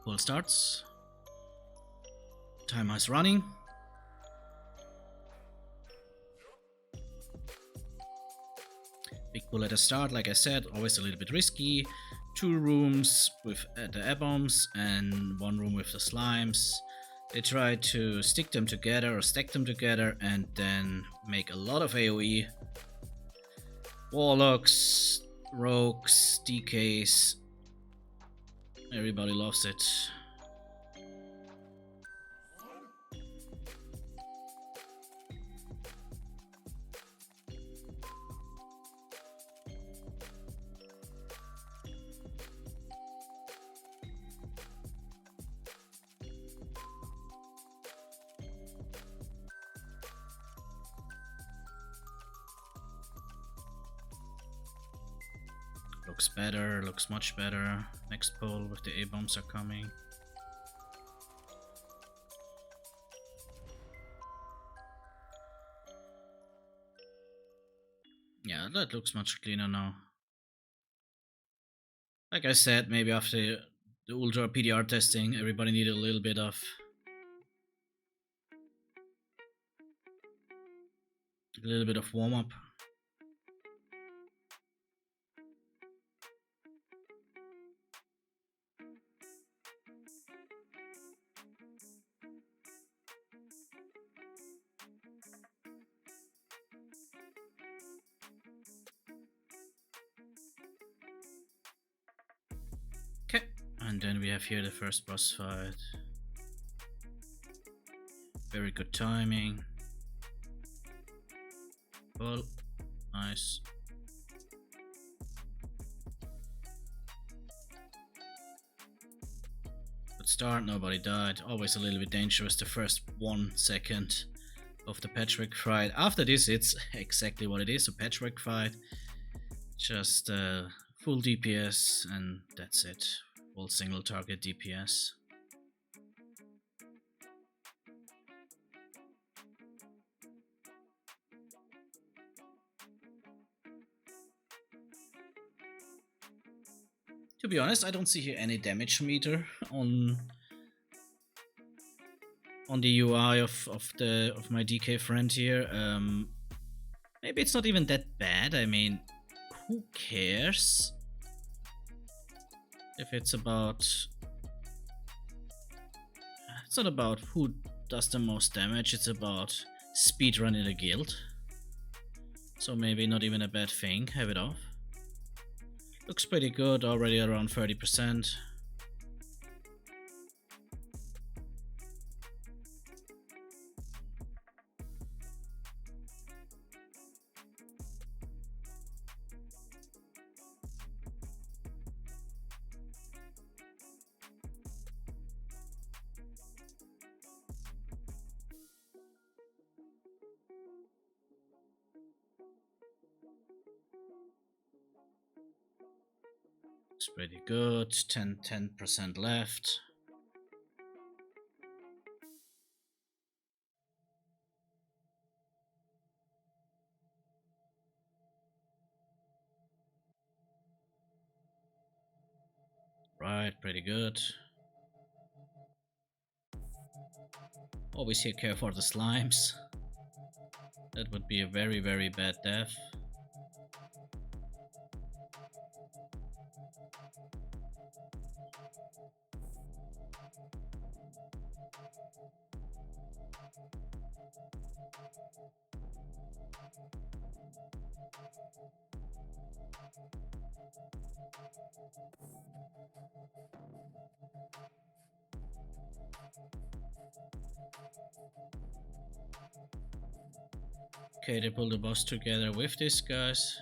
Pull starts. Timer is running. Big pull at the start, like I said, always a little bit risky. 2 rooms with the A-bombs and 1 room with the slimes. They try to stick them together or stack them together and then make a lot of AoE. Warlocks, rogues, DKs. Everybody loves it. Looks better, looks much better. Next pull with the A-bombs are coming. Yeah, that looks much cleaner now. Like I said, maybe after the Ultra PDR testing, everybody needed a little bit of warm-up. Okay, and then we have here the first boss fight. Very good timing. Well, nice. Good start, nobody died. Always a little bit dangerous the first 1 second of the Patchwerk fight. After this, it's exactly what it is, a Patchwerk fight. Just full DPS and that's it. Full single target DPS. To be honest, I don't see here any damage meter on the UI of my DK friend here. Maybe it's not even that bad. I mean, who cares if it's about... It's not about who does the most damage, it's about speedrun in a guild. So maybe not even a bad thing, have it off. Looks pretty good, already around 30%. It's pretty good, 10% left. Right, pretty good. Always here care for the slimes. That would be a very, very bad death. Okay, they pull the boss together with these guys.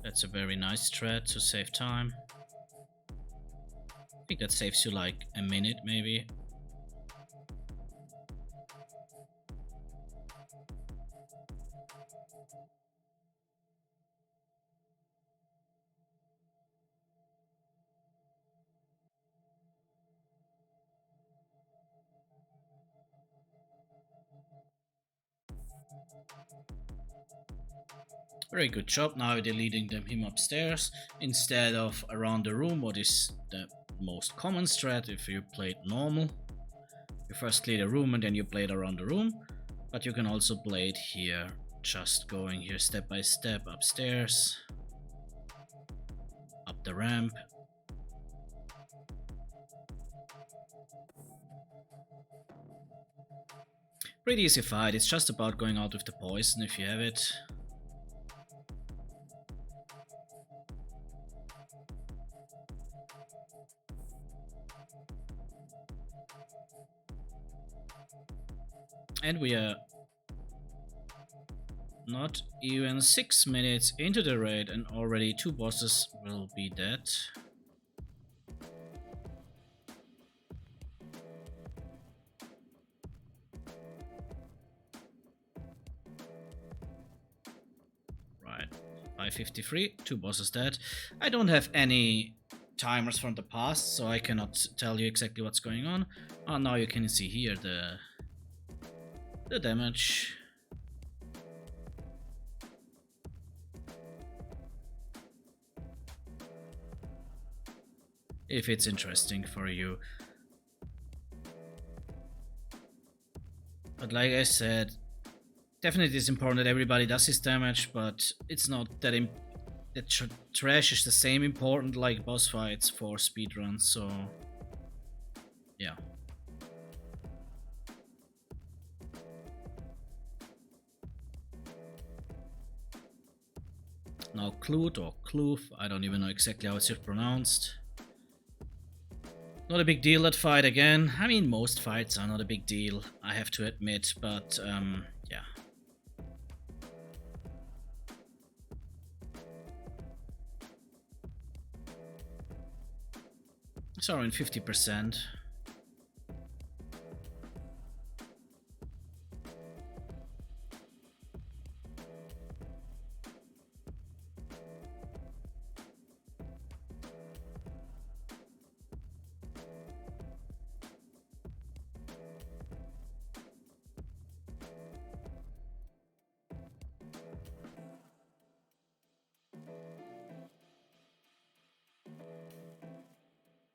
That's a very nice strat to save time. I think that saves you like a minute maybe. Very good job. Now they're leading him upstairs instead of around the room, what is the most common strat if you played normal. You first clear the room and then you play it around the room. But you can also play it here, just going here step by step upstairs, up the ramp. Pretty easy fight, it's just about going out with the poison if you have it. And we are not even 6 minutes into the raid and already 2 bosses will be dead. Right, 5:53, 2 bosses dead. I don't have any timers from the past, so I cannot tell you exactly what's going on. Oh, now you can see here the damage. If it's interesting for you. But like I said, definitely it's important that everybody does his damage, but it's not that trash is the same important like boss fights for speedruns, so yeah. Now Gluth or Gluth, I don't even know exactly how it's pronounced. Not a big deal, that fight again. I mean, most fights are not a big deal, I have to admit, but yeah. It's around 50%.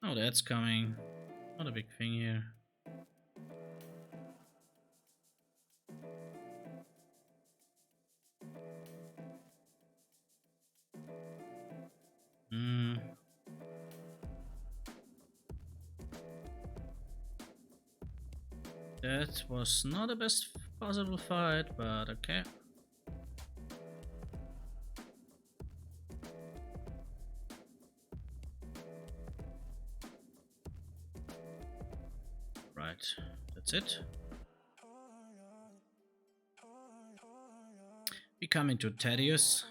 Oh, that's coming. Not a big thing here. That was not the best possible fight, but okay. Right, that's it. We come into Thaddius.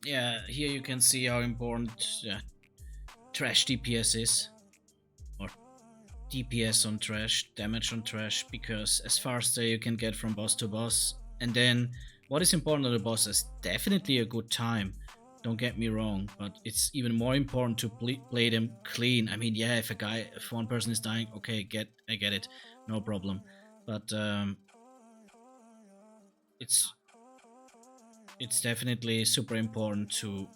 Yeah, here you can see how important trash DPS is, or DPS on trash, damage on trash, because as fast as you can get from boss to boss. And then what is important on the boss is definitely a good time, don't get me wrong, but it's even more important to play them clean. I mean, yeah, if one person is dying, okay, I get it, no problem, but it's definitely super important to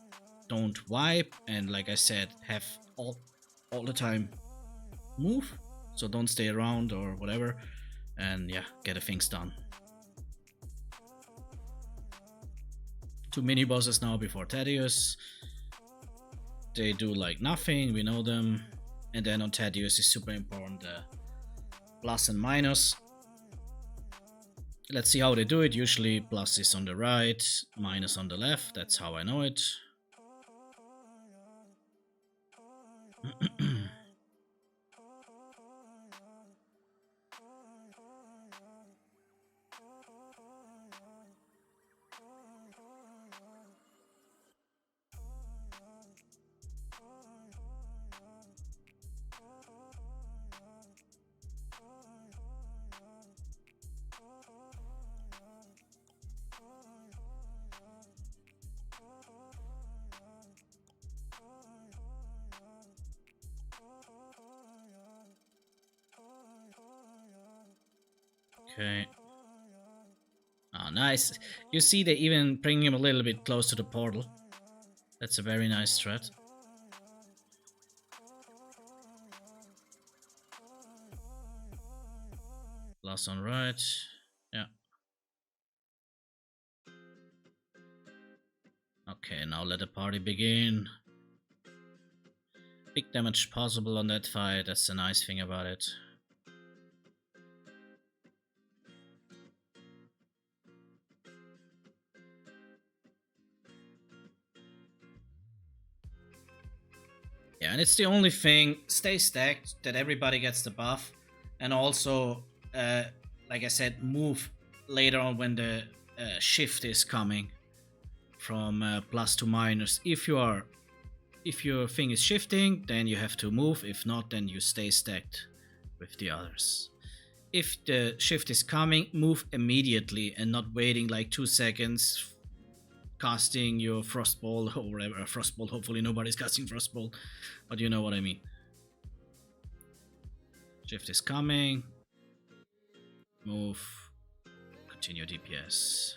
don't wipe, and like I said, have all the time move, so don't stay around or whatever, and yeah, get the things done. 2 mini bosses now before Thaddius. They do like nothing, we know them. And then on Thaddius is super important, plus and minus. Let's see how they do it. Usually plus is on the right, minus on the left. That's how I know it. Okay. Oh, nice. You see, they even bring him a little bit close to the portal. That's a very nice strat. Last on right. Yeah. Okay, now let the party begin. Big damage possible on that fight. That's the nice thing about it. Yeah, and it's the only thing. Stay stacked, that everybody gets the buff. And also, like I said, move later on when the shift is coming from plus to minus. If your thing is shifting, then you have to move. If not, then you stay stacked with the others. If the shift is coming, move immediately and not waiting like 2 seconds, casting your Frostball or whatever. Frostball, hopefully nobody's casting Frostball, but you know what I mean. Shift is coming, move, continue DPS.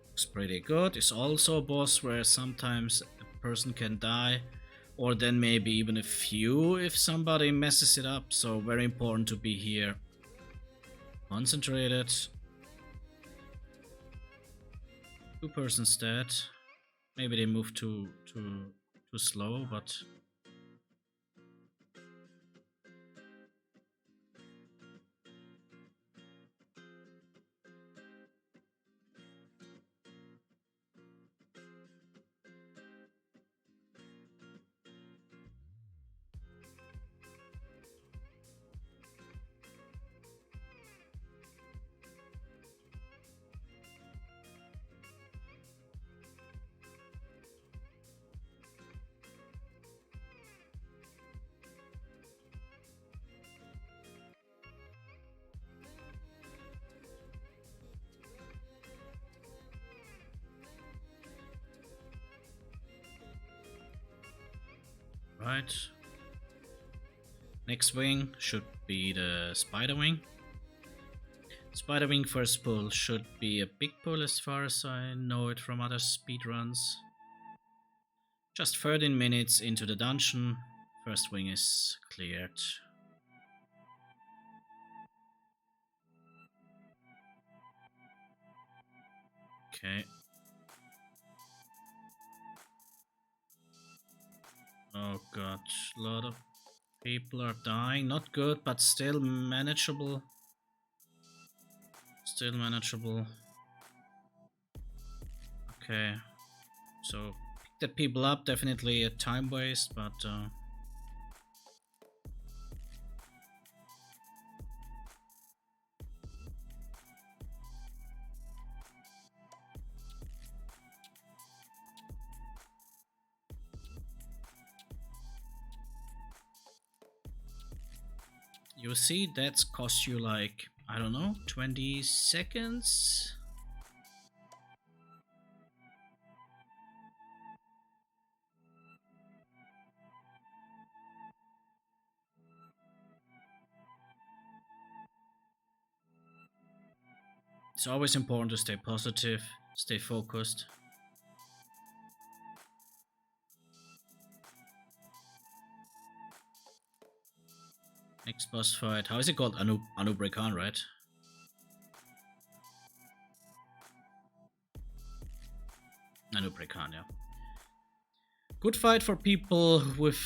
Looks pretty good. It's also a boss where sometimes a person can die, or then maybe even a few if somebody messes it up. So very important to be here concentrated. 2 persons dead. Maybe they move too slow, but right. Next wing should be the Spider Wing. Spider Wing first pull should be a big pull as far as I know it from other speedruns. Just 13 minutes into the dungeon. First wing is cleared. Okay. Oh god, a lot of people are dying. Not good, but still manageable. Still manageable. Okay. So, pick the people up, definitely a time waste, but you see that's cost you like, I don't know, 20 seconds? It's always important to stay positive, stay focused. Next boss fight. How is it called? Anub Rekhan, right? Anub Rekhan, yeah. Good fight for people with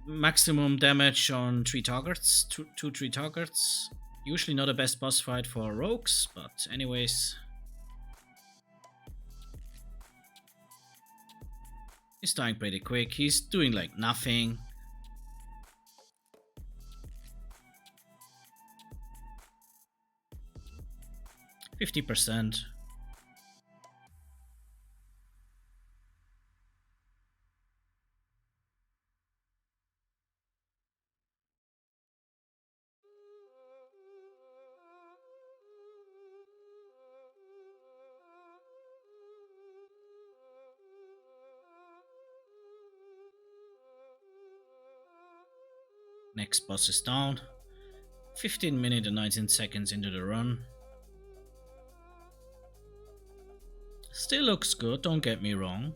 maximum damage on 3 targets. 3 targets. Usually not the best boss fight for rogues, but anyways. He's dying pretty quick. He's doing like nothing. 50%. Next boss is down. 15 minutes and 19 seconds into the run. Still looks good, don't get me wrong.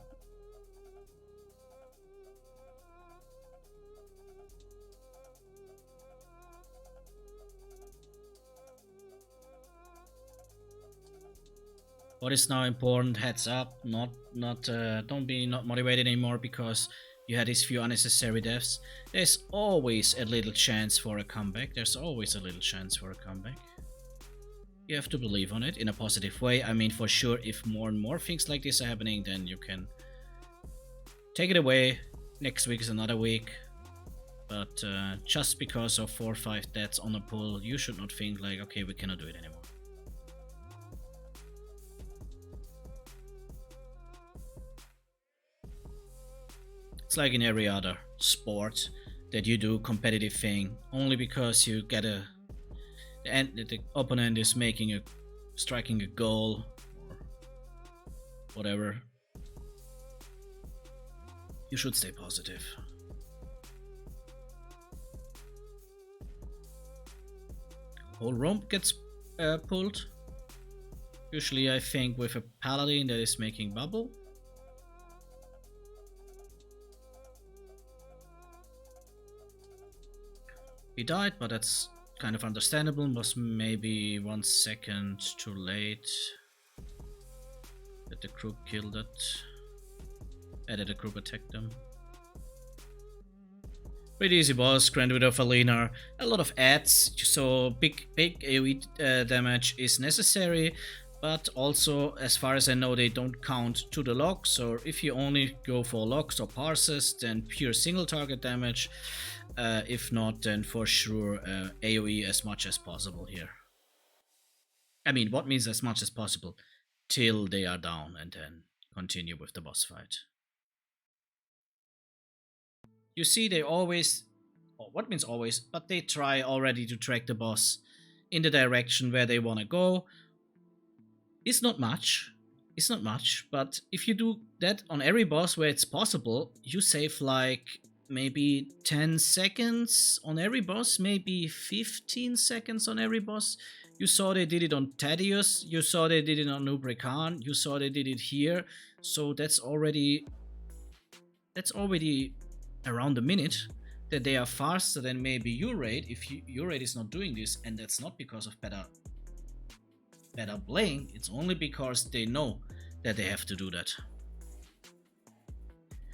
What is now important, heads up, don't be not motivated anymore because you had these few unnecessary deaths. There's always a little chance for a comeback. There's always a little chance for a comeback. You have to believe on it in a positive way. I mean, for sure, if more and more things like this are happening, then you can take it away. Next week is another week. But just because of 4 or 5 deaths on a pull, you should not think like, okay, we cannot do it anymore. It's like in every other sport that you do competitive thing, only because you get the opponent is striking a goal or whatever. You should stay positive. Whole rope gets pulled. Usually I think with a paladin that is making bubble. He died, but that's kind of understandable. Was maybe 1 second too late. That the group killed it. That the group attacked them. Pretty easy boss, granted with Faerlina. A lot of adds, so big AoE damage is necessary. But also, as far as I know, they don't count to the logs. So if you only go for logs or parses, then pure single target damage. If not, then for sure AoE as much as possible here. I mean, what means as much as possible? Till they are down and then continue with the boss fight. You see, they always, what means always, but they try already to track the boss in the direction where they want to go. It's not much, but if you do that on every boss where it's possible, you save like maybe 10 seconds on every boss, maybe 15 seconds on every boss. You saw they did it on Thaddius, you saw they did it on Anub Rekhan, you saw they did it here, so that's already around a minute that they are faster than maybe your raid if your raid is not doing this, and that's not because of better playing, it's only because they know that they have to do that.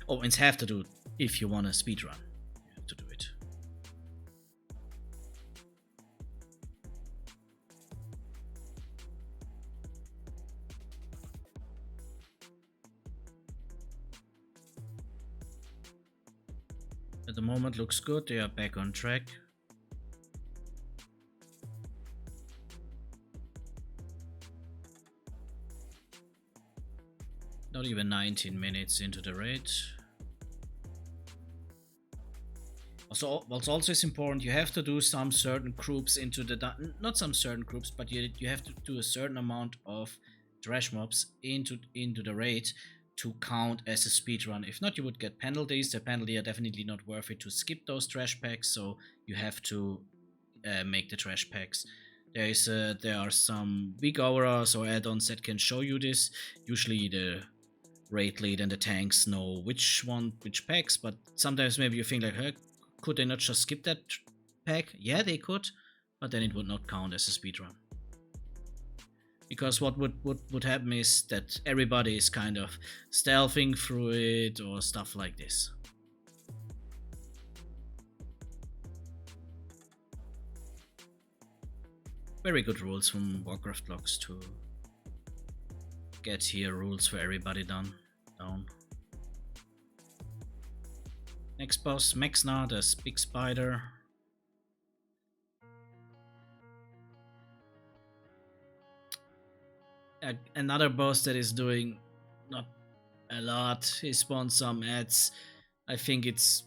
Oh, and have to do it if you want to speedrun. You have to do it. At the moment looks good, they are back on track. Not even 19 minutes into the raid. Also, what's also is important, you have to do some certain groups into the, not some certain groups, but you have to do a certain amount of trash mobs into the raid to count as a speedrun. If not, you would get penalties. The penalty are definitely not worth it to skip those trash packs, so you have to make the trash packs. There are some weak auras or add-ons that can show you this. Usually the raid lead and the tanks know which packs, but sometimes maybe you think like, hey, could they not just skip that pack? Yeah, they could, but then it would not count as a speedrun. Because what would happen is that everybody is kind of stealthing through it or stuff like this. Very good rules from Warcraft logs to get here rules for everybody down. Next boss, Maexxna, the big spider. Another boss that is doing not a lot. He spawned some ads. I think it's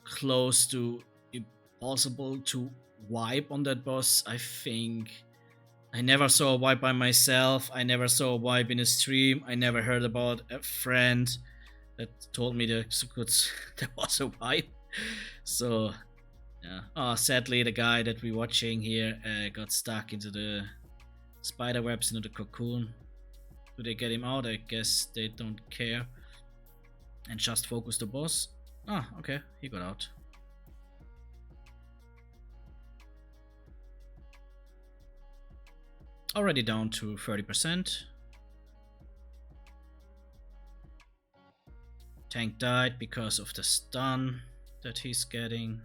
close to impossible to wipe on that boss. I think I never saw a wipe by myself. I never saw a wipe in a stream. I never heard about a friend that told me there was a wipe. So Yeah. Oh, sadly, the guy that we're watching here got stuck into the spider webs, into the cocoon. Do they get him out? I guess they don't care. And just focus the boss. Ah, okay, he got out. Already down to 30%. Tank died because of the stun that he's getting.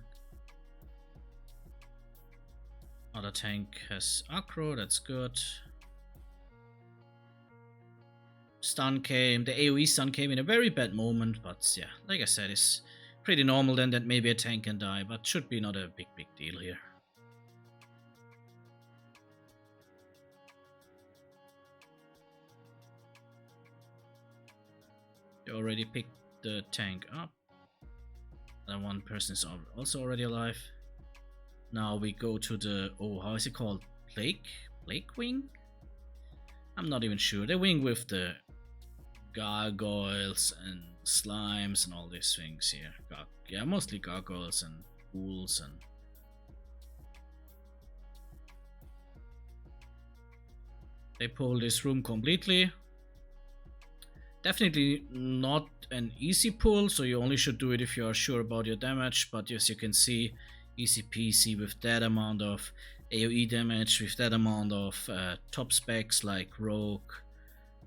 Other tank has aggro, that's good. Stun came, the AoE stun came in a very bad moment, but yeah, like I said, it's pretty normal then that maybe a tank can die, but should be not a big deal here. You already picked the tank up. And one person is also already alive. Now we go to the, oh, how is it called? Plague wing? I'm not even sure. The wing with the gargoyles and slimes and all these things here. Yeah, mostly gargoyles and ghouls and... They pull this room completely. Definitely not an easy pull, so you only should do it if you are sure about your damage, but as you can see, easy peasy with that amount of AoE damage, with that amount of top specs like Rogue,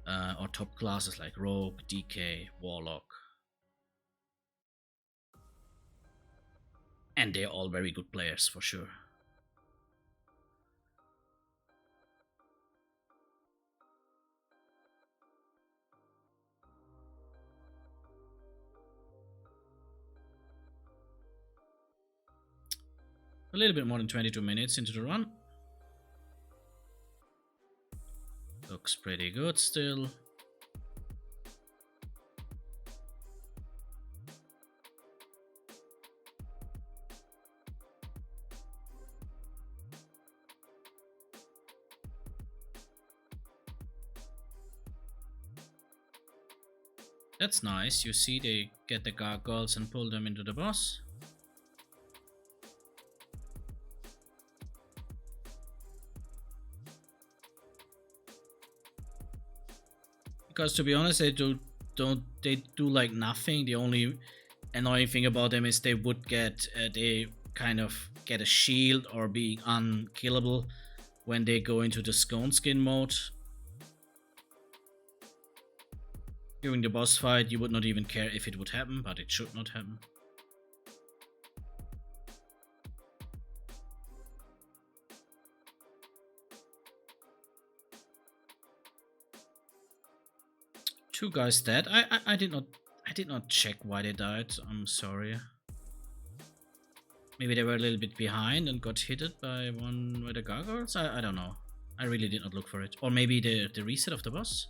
or top classes like Rogue, DK, Warlock. And they're all very good players for sure. A little bit more than 22 minutes into the run. Looks pretty good still. That's nice. You see they get the gargoyles and pull them into the boss. Because to be honest, they do like nothing. The only annoying thing about them is they would get they kind of get a shield or being unkillable when they go into the scone skin mode. During the boss fight, you would not even care if it would happen, but it should not happen. Two guys dead. I did not check why they died. I'm sorry. Maybe they were a little bit behind and got hit by one with the gargoyles. I don't know. I really did not look for it. Or maybe the reset of the boss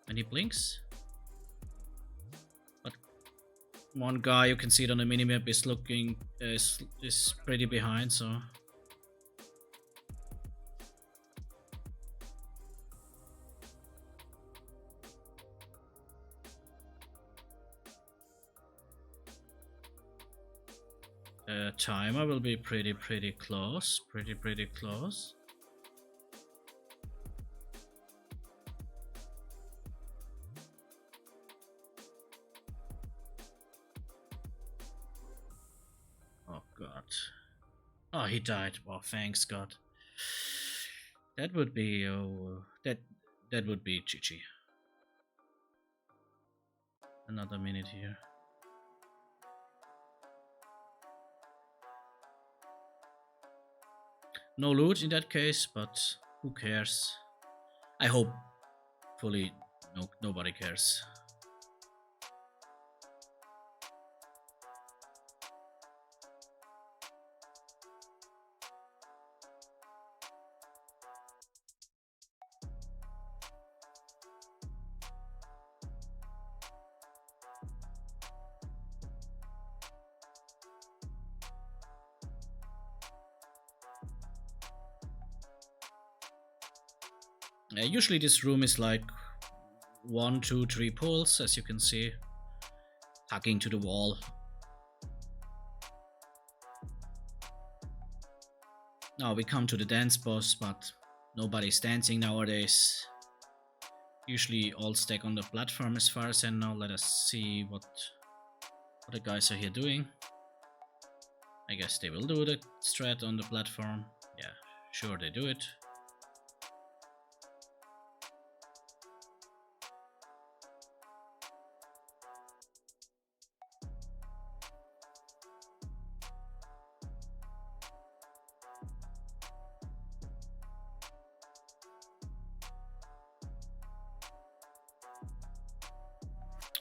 when he blinks. But one guy, you can see it on the minimap, is looking is pretty behind. So. Timer will be pretty close. Pretty close. Oh god. Oh, he died. Oh, thanks God. That would be that would be GG. Another minute here. No loot in that case, but who cares? I hope fully nobody cares. Usually this room is like 1, 2, 3 pulls, as you can see, hugging to the wall. Now we come to the dance boss, but nobody's dancing nowadays. Usually all stack on the platform as far as I know. Let us see what the guys are here doing. I guess they will do the strat on the platform. Yeah, sure they do it.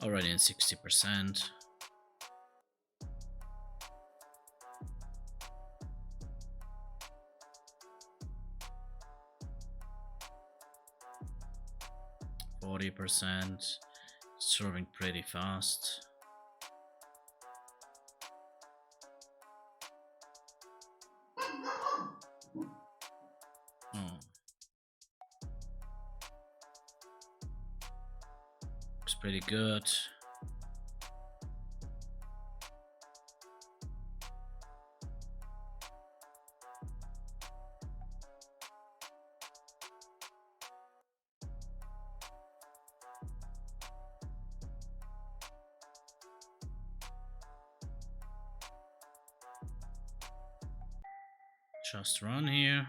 Already in 60%. %, serving pretty fast. Oh. Looks pretty good. Just run here.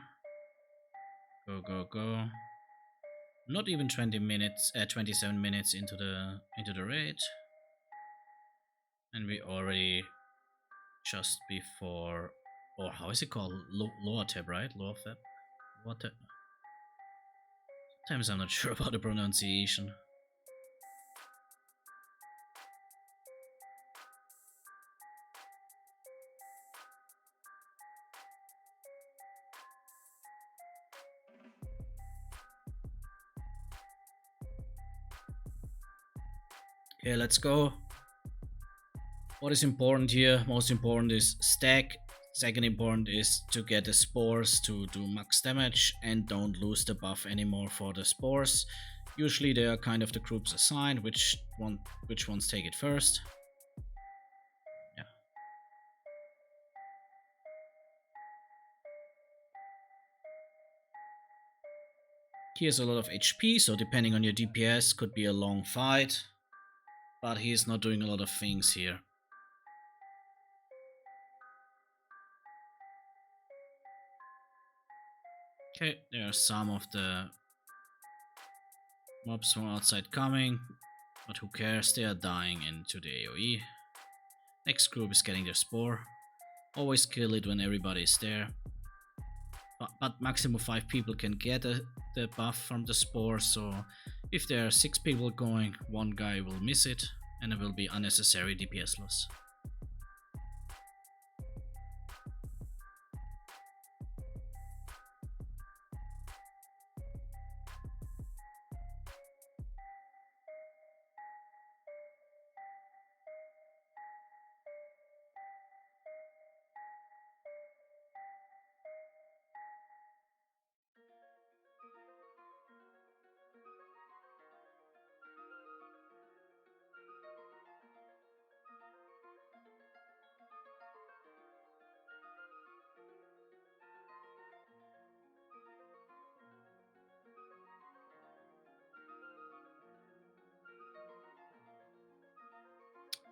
Go, go, go. Not even 20 minutes, 27 minutes into the raid. And we already just before, or how is it called? Loatheb, right? Loatheb? What the? Sometimes I'm not sure about the pronunciation. Okay, let's go. What is important here? Most important is stack. Second important is to get the spores to do max damage and don't lose the buff anymore for the spores. Usually they are kind of the groups assigned which ones take it first. Yeah. Here's a lot of HP, so depending on your DPS could be a long fight. But he's not doing a lot of things here. Okay, there are some of the mobs from outside coming, but who cares, they are dying into the AoE. Next group is getting their spore. Always kill it when everybody is there. But maximum 5 people can get the buff from the spore, so if there are 6 people going, one guy will miss it, and it will be unnecessary DPS loss.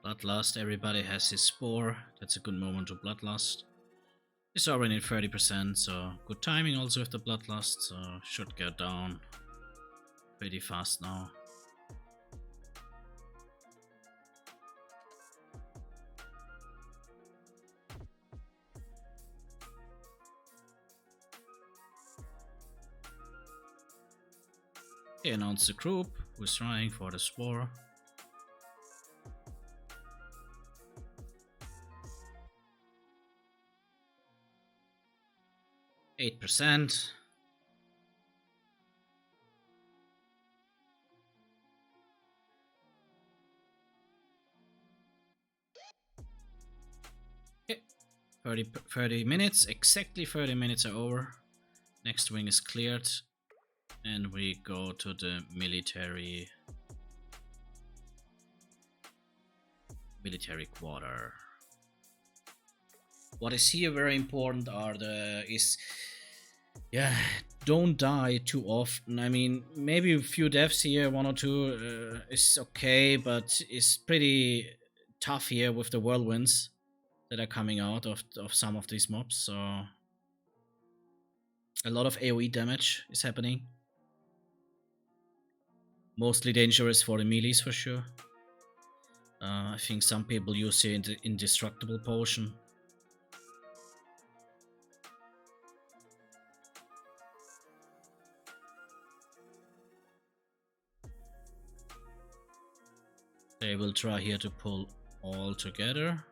Bloodlust, everybody has his spore. That's a good moment to Bloodlust. It's already in 30%, so good timing also with the Bloodlust, so should go down pretty fast now. They announced the group who's trying for the spore. %. Okay. 30 minutes, exactly 30 minutes are over. Next wing is cleared. And we go to the military quarter. What is here very important yeah, don't die too often. I mean, maybe a few deaths here, 1 or 2 is okay, but it's pretty tough here with the whirlwinds that are coming out of some of these mobs. So a lot of AoE damage is happening. Mostly dangerous for the melees for sure. I think some people use the indestructible potion. They will try here to pull all together.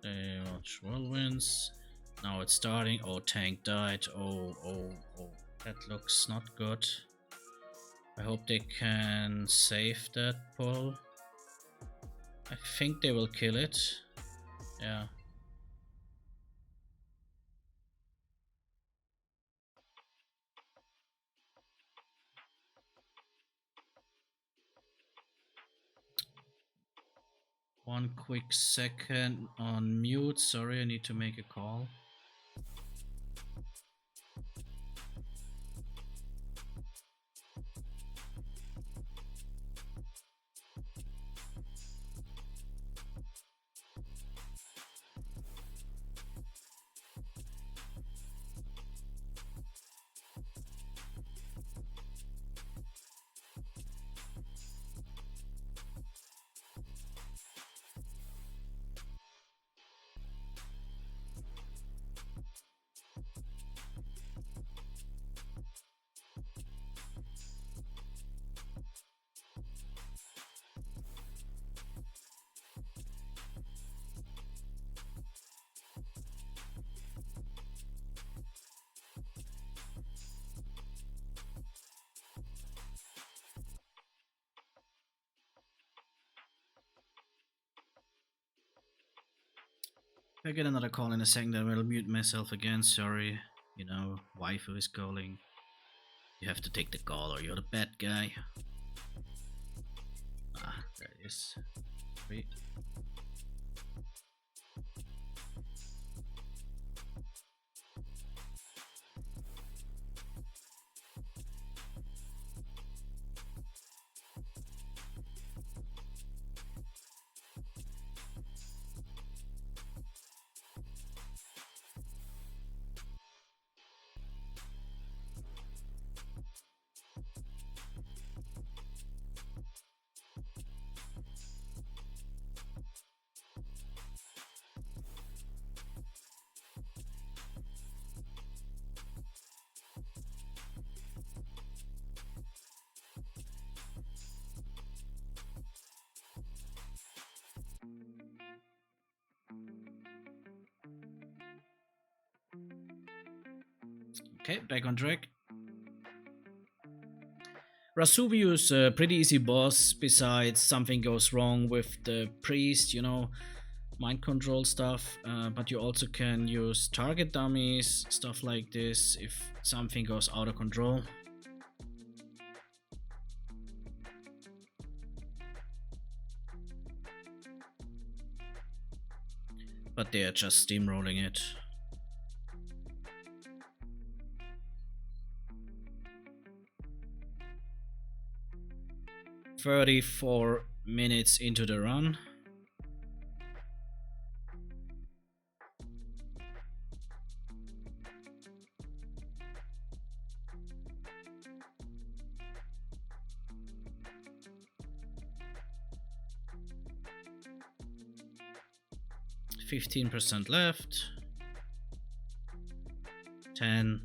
They watch whirlwinds. Now it's starting. Oh, tank died. Oh. That looks not good. I hope they can save that pull. I think they will kill it. Yeah. One quick second on mute. Sorry, I need to make a call. If I get another call in a second, I will mute myself again. Sorry, you know, waifu is calling. You have to take the call or you're the bad guy. Ah, there it is. Wait. Okay, back on track. Razouvius, pretty easy boss, besides something goes wrong with the priest, you know, mind control stuff, but you also can use target dummies, stuff like this, if something goes out of control. But they are just steamrolling it. 34 minutes into the run. %15 left. 10.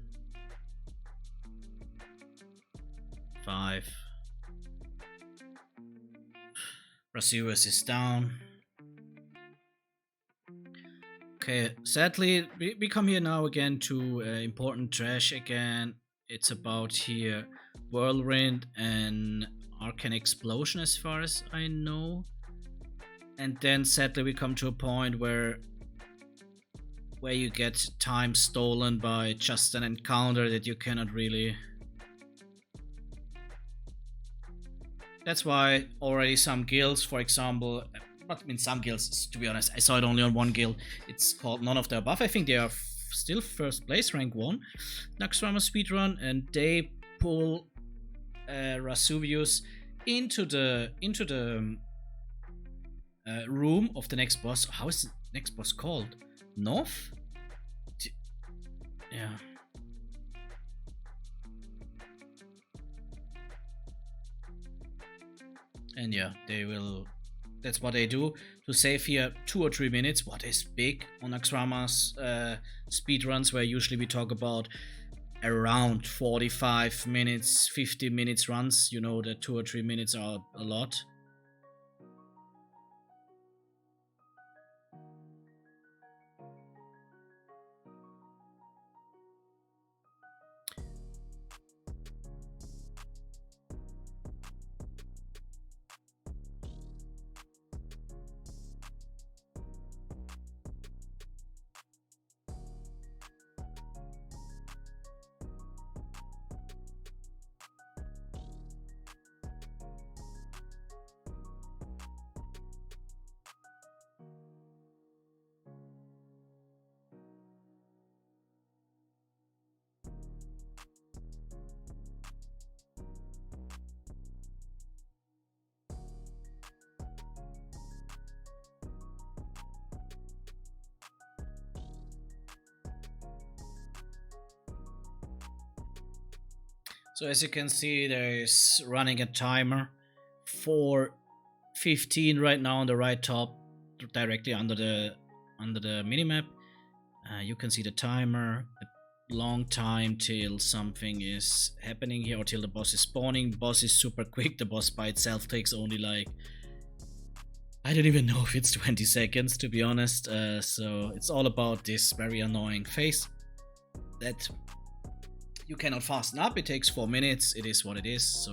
5. Razouvius is down. Okay, sadly, we come here now again to important trash again. It's about here Whirlwind and Arcane Explosion as far as I know. And then sadly we come to a point where you get time stolen by just an encounter that you cannot really... That's why already some guilds, for example, but I mean some guilds, to be honest, I saw it only on one guild. It's called None of the Above. I think they are still first place, rank 1, Naxxramas speedrun, and they pull Razouvius into the room of the next boss. How is the next boss called? Noth? Yeah. And yeah, they will. That's what they do to save here 2 or 3 minutes. What is big on Naxxramas speedruns, where usually we talk about around 45 minutes, 50 minutes runs. You know that 2 or 3 minutes are a lot. So as you can see, there is running a timer for 15 right now on the right top, directly under the minimap. You can see the timer. A long time till something is happening here, or till the boss is spawning. Boss is super quick. The boss by itself takes only like, I don't even know if it's 20 seconds, to be honest. So it's all about this very annoying phase that you cannot fasten up. It takes 4 minutes. It is what it is, so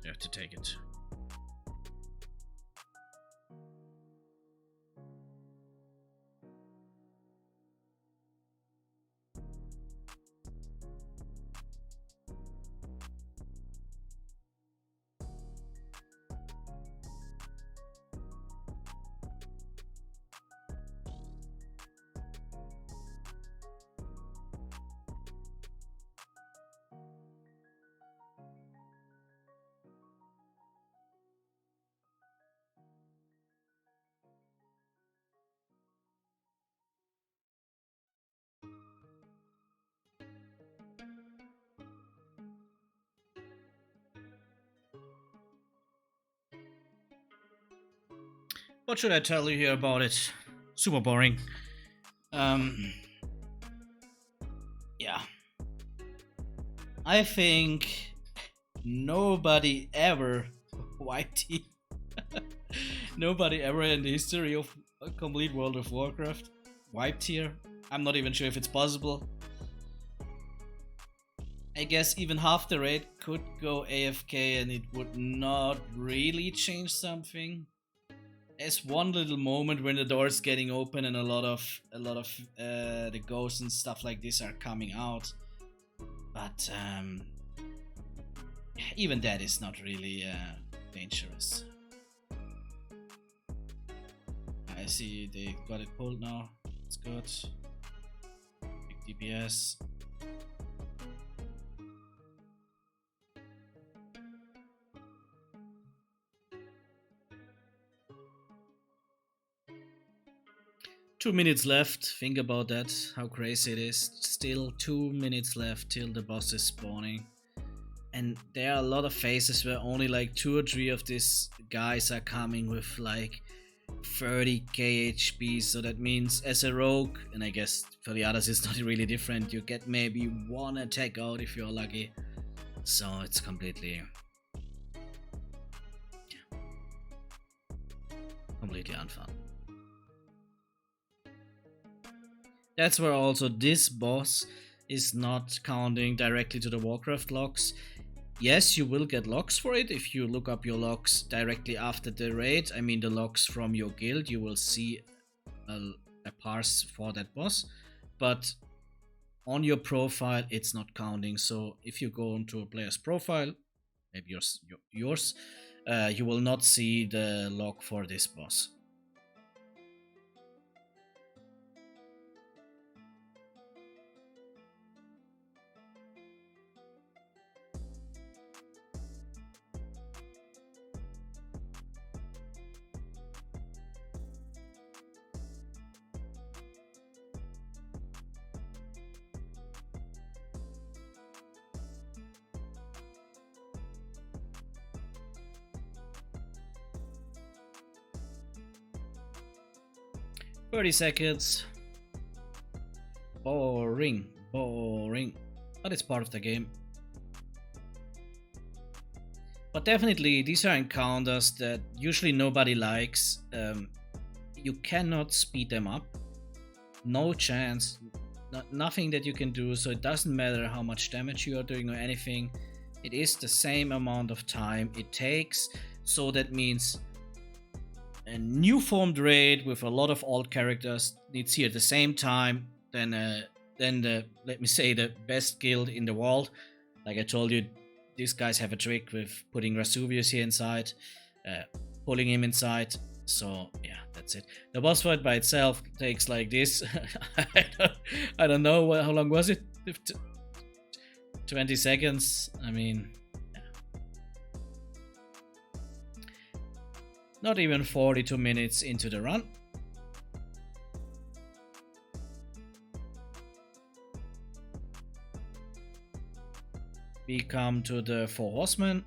you have to take it. What should I tell you here about it? Super boring. Yeah. I think nobody ever nobody ever in the history of a complete World of Warcraft wiped here. I'm not even sure if it's possible. I guess even half the raid could go AFK and it would not really change something. There's one little moment when the door's getting open and a lot of the ghosts and stuff like this are coming out, but even that is not really dangerous. I see they got it pulled now. It's good. Big DPS. Two minutes left. Think about that, how crazy it is. Still 2 minutes left till the boss is spawning. And there are a lot of phases where only like 2 or 3 of these guys are coming with like 30k HP. So that means as a rogue, and I guess for the others it's not really different, you get maybe 1 attack out if you're lucky. So it's completely unfun. That's where also this boss is not counting directly to the Warcraft logs. Yes, you will get logs for it if you look up your logs directly after the raid. I mean the logs from your guild, you will see a parse for that boss. But on your profile, it's not counting. So if you go into a player's profile, maybe yours, you will not see the log for this boss. $30. Boring, boring. But it's part of the game. But definitely, these are encounters that usually nobody likes. You cannot speed them up. No chance. Nothing that you can do. So it doesn't matter how much damage you are doing or anything. It is the same amount of time it takes. So that means a new formed raid with a lot of old characters needs here at the same time than the, let me say, the best guild in the world. Like I told you, these guys have a trick with putting Razouvius here inside, pulling him inside. So yeah, that's it. The boss fight by itself takes like this. I don't know how long was it. 20 seconds. I mean, not even 42 minutes into the run. We come to the 4 Horsemen.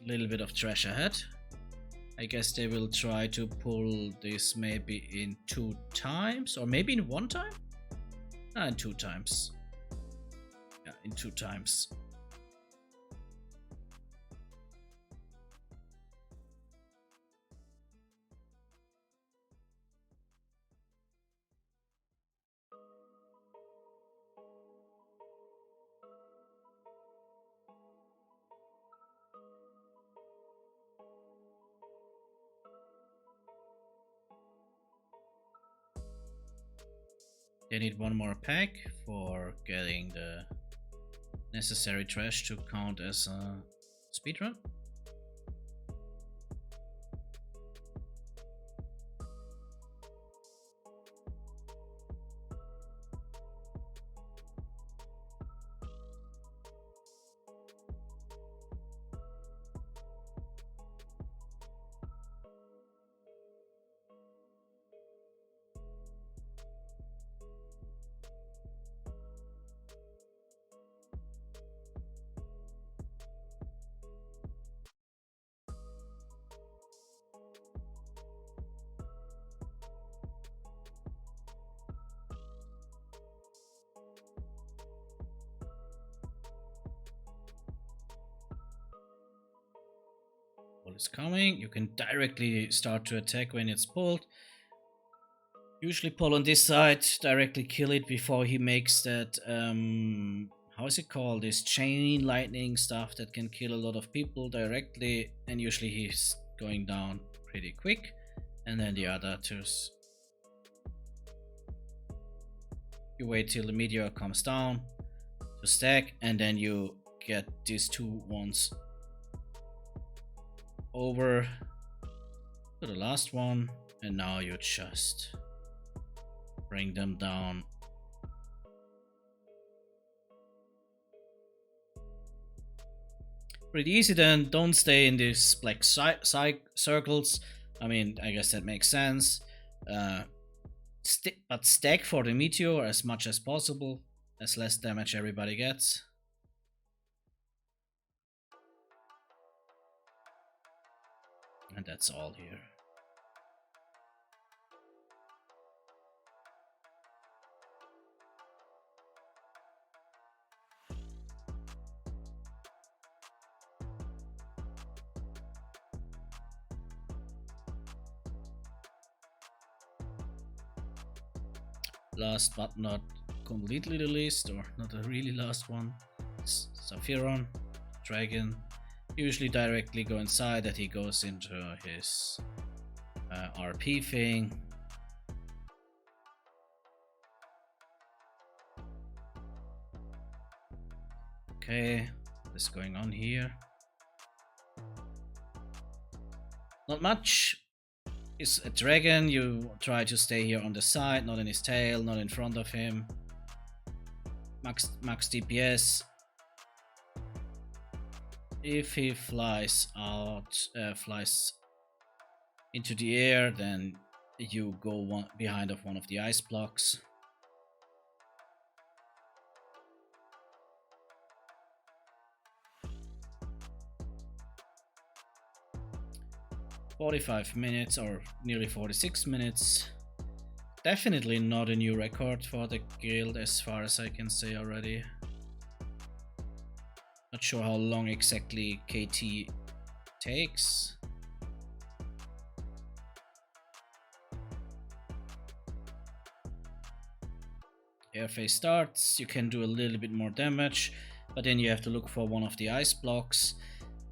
A little bit of trash ahead. I guess they will try to pull this maybe in 2 times, or maybe in 1 time? In 2 times. Yeah, in 2 times. They need 1 more pack for getting the necessary trash to count as a speedrun. Is coming. You can directly start to attack when it's pulled. Usually pull on this side, directly kill it before he makes that how is it called, this chain lightning stuff that can kill a lot of people directly, and usually he's going down pretty quick. And then the other twos, you wait till the meteor comes down to stack, and then you get these 2 ones over to the last one, and now you just bring them down. Pretty easy then. Don't stay in these black circles. I mean, I guess that makes sense. But stack for the meteor as much as possible, as less damage everybody gets. And that's all here. Last but not completely the least, or not a really last one, is Sapphiron, dragon. Usually directly go inside, that he goes into his RP thing. Okay, what's going on here? Not much. Is a dragon, you try to stay here on the side, not in his tail, not in front of him. Max DPS. If he flies flies into the air, then you go behind of one of the ice blocks. "45 minutes or nearly 46 minutes. Definitely not a new record for the guild as far as I can say already. Not sure how long exactly KT takes. Air phase starts, you can do a little bit more damage, but then you have to look for one of the ice blocks.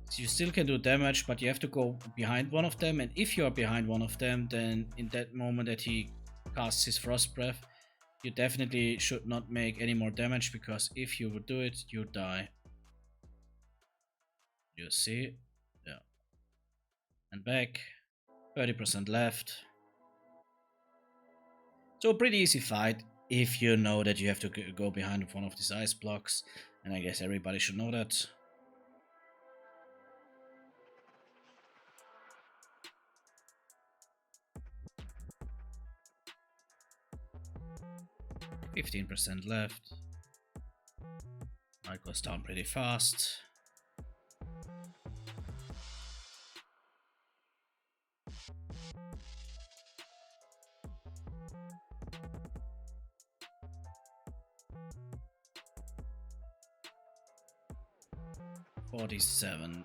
So you still can do damage, but you have to go behind one of them, and if you are behind one of them, then in that moment that he casts his Frost Breath, you definitely should not make any more damage, because if you would do it, you die. You see? Yeah. And back. 30% left. So a pretty easy fight if you know that you have to go behind one of these ice blocks, and I guess everybody should know that. %15 left. It goes down pretty fast. $47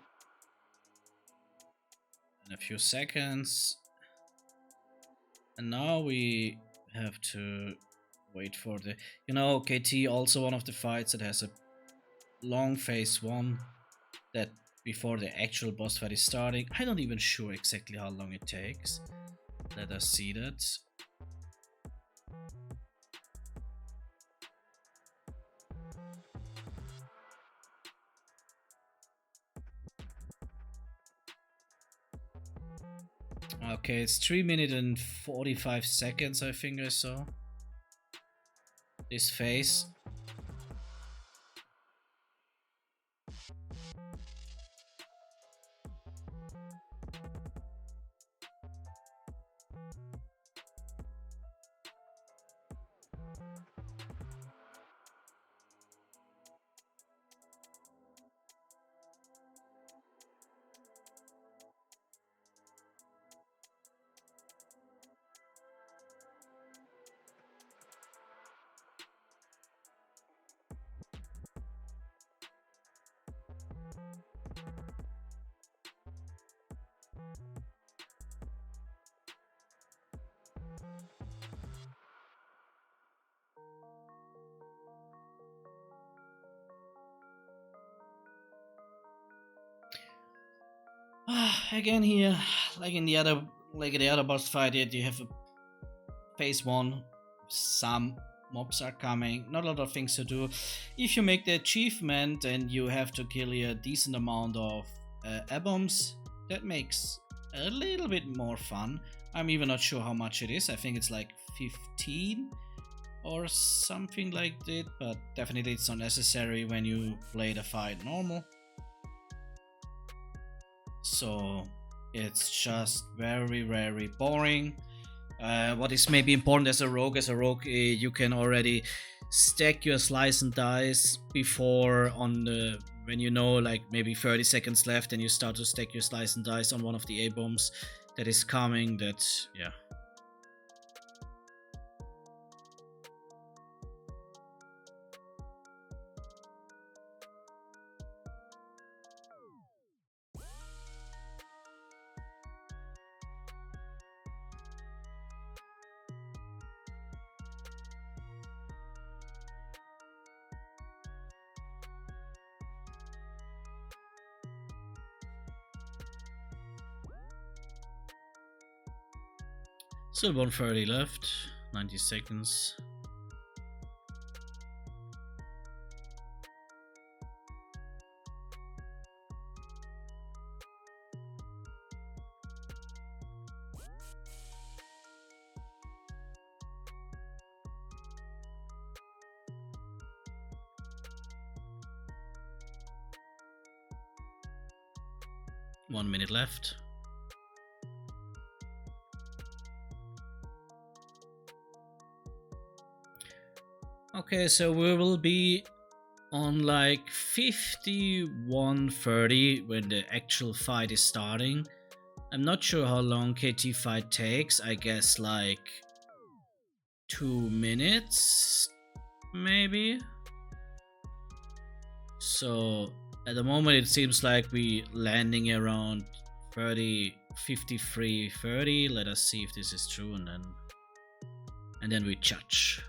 in a few seconds, and now we have to wait for the, KT also one of the fights that has a long phase 1 that before the actual boss fight is starting. I'm not even sure exactly how long it takes. Let us see that. Okay, it's 3 minutes and 45 seconds, I think I saw. This phase. Again here, like in the other boss fight, you have a phase 1. Some mobs are coming, not a lot of things to do. If you make the achievement, then you have to kill a decent amount of aboms. That makes a little bit more fun. I'm even not sure how much it is. I think it's like 15 or something like that, but definitely it's not necessary when you play the fight normal. So it's just very, very boring. What is maybe important as a rogue, you can already stack your slice and dice before when you know, like maybe 30 seconds left, and you start to stack your slice and dice on one of the A-bombs that is coming. Yeah. Still 130 left, 90 seconds. 1 minute left. Okay, so we will be on like 51:30 when the actual fight is starting. I'm not sure how long KT fight takes. I guess like 2 minutes, maybe. So at the moment it seems like we landing around 53:30. Let us see if this is true, and then we judge.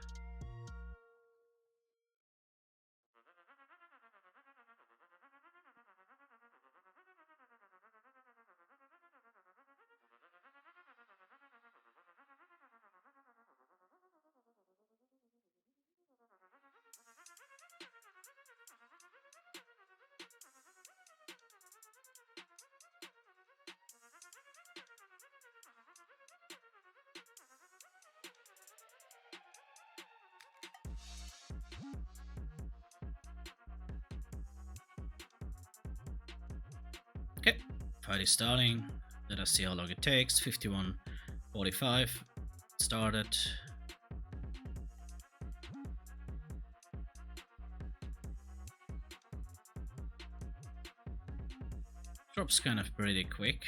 Okay, fight is starting. Let us see how long it takes. 51:45 started. Drops kind of pretty quick.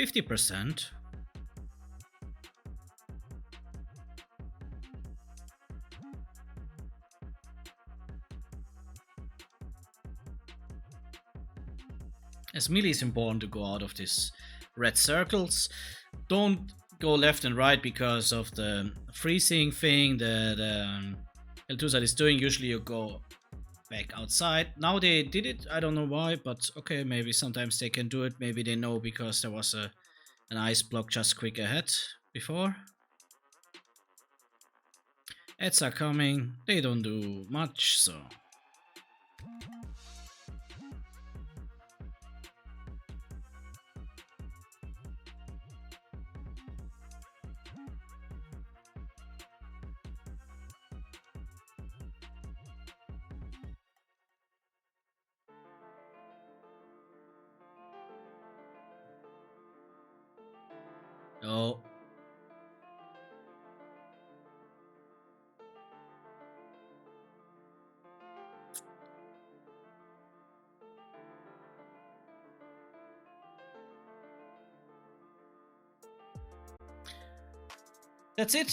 %. As melee is important to go out of these red circles. Don't go left and right because of the freezing thing that Kel'Thuzad is doing. Usually you go back outside. Now they did it, I don't know why, but okay, maybe sometimes they can do it. Maybe they know because there was an ice block just quick ahead before. Ads are coming, they don't do much, so... Oh. That's it.